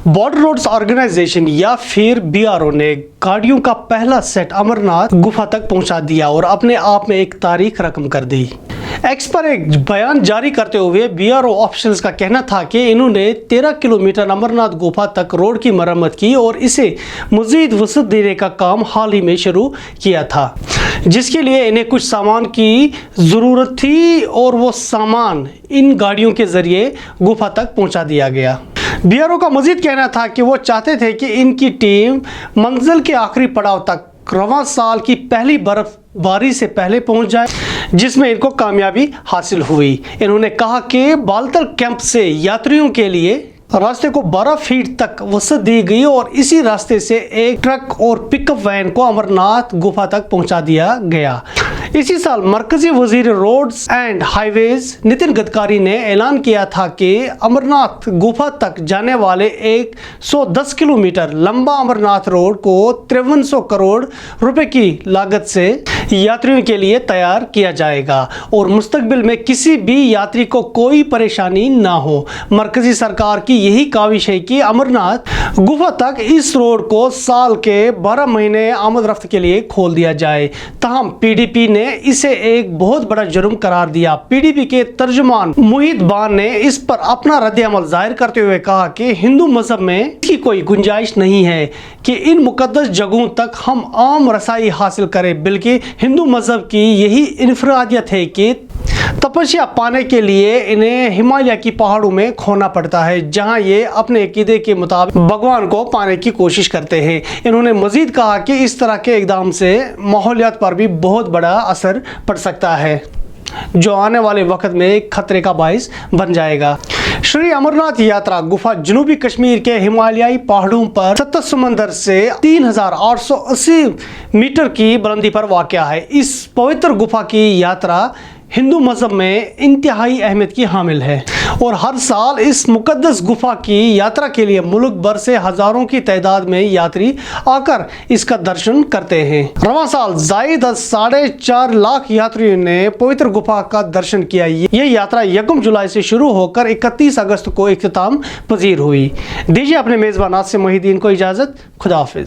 Border roads organisation या फिर BRO ने गाड़ियों का पहला सेट अमरनाथ गुफा तक पहुंचा दिया और अपने आप में एक तारीख रकम कर दी। एक्स पर एक बयान जारी करते हुए BRO ऑफिशियल्स का कहना था कि इन्होंने 13 किलोमीटर अमरनाथ गुफा तक रोड की मरम्मत की और इसे मजीद वसअत देने का काम हाल ही में शुरू किया था, जिसके लिए इन्हें कुछ सामान की ज़रूरत थी और वो सामान इन गाड़ियों के ज़रिए गुफा तक पहुंचा दिया गया। BRO का मजीद कहना था कि वो चाहते थे कि इनकी टीम मंजिल के आखिरी पड़ाव तक रवां साल की पहली बर्फबारी से पहले पहुंच जाए, जिसमें इनको कामयाबी हासिल हुई। इन्होंने कहा कि बालतल कैंप से यात्रियों के लिए रास्ते को 12 फीट तक वसअत दी गई और इसी रास्ते से एक ट्रक और पिकअप वैन को अमरनाथ गुफा तक पहुंचा दिया गया। इसी साल मरकजी वजीर roads and highways Nitin Gadkari ने ऐलान किया था कि अमरनाथ गुफा तक जाने वाले 110 किलोमीटर लंबा अमरनाथ रोड को 5300 करोड़ रुपए की लागत से यात्रियों के लिए तैयार किया जाएगा और मुस्तकबिल में किसी भी यात्री को कोई परेशानी ना हो। मरकजी सरकार की यही काविश है कि अमरनाथ गुफा तक इस रोड को साल के 12 महीने आमद रफ्त के लिए खोल दिया जाए। ताहम PDP ने इसे एक बहुत बड़ा जुर्म करार दिया। PDP के तर्जुमान मोहित बान ने इस पर अपना रद्द-ए-अमल जाहिर करते हुए कहा कि हिंदू मजहब में इसकी कोई गुंजाइश नहीं है कि इन मुकद्दस जगहों तक हम आम रसाई हासिल करें, बल्कि हिंदू मजहब की यही इनफरादियत है कि तपस्या पाने के लिए इन्हें हिमालय की पहाड़ों में खोना पड़ता है, जहां ये अपने अकीदे के मुताबिक भगवान को पाने की कोशिश करते हैं। इन्होंने मजीद कहा कि इस तरह के इक़दाम से माहौलियात पर भी बहुत बड़ा असर पड़ सकता है, जो आने वाले वक्त में खतरे का बाइस बन जाएगा। श्री अमरनाथ यात्रा गुफा जनूबी कश्मीर के हिमालयाई पहाड़ों पर सतत समंदर से 3880 मीटर की बुलंदी पर वाक़या है। इस पवित्र गुफा की यात्रा हिंदू मजहब में इंतहाई अहमियत की हामिल है और हर साल इस मुकद्दस गुफा की यात्रा के लिए मुल्क भर से हजारों की तादाद में यात्री आकर इसका दर्शन करते हैं। रवां साल जायद 4.5 लाख यात्रियों ने पवित्र गुफा का दर्शन किया। ये यात्रा 1 जुलाई से शुरू होकर 31 अगस्त को इख्तिताम पजीर हुई। दीजिए अपने मेज़बान से मोहिद्दीन को इजाज़त। खुदा हाफिज।